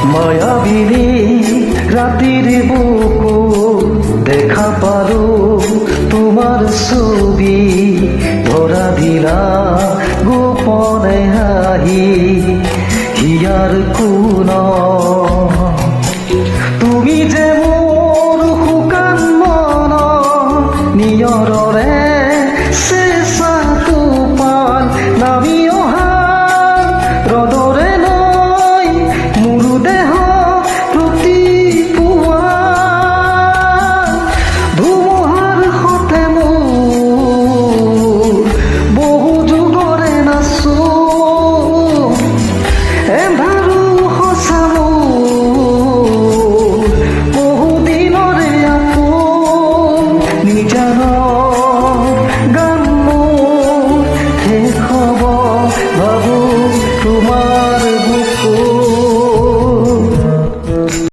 মায়াবিনী রাতির বুকু দেখা পালো তোমার ছবি ধরা দিলা গোপনে হাহি হিয়ার কোন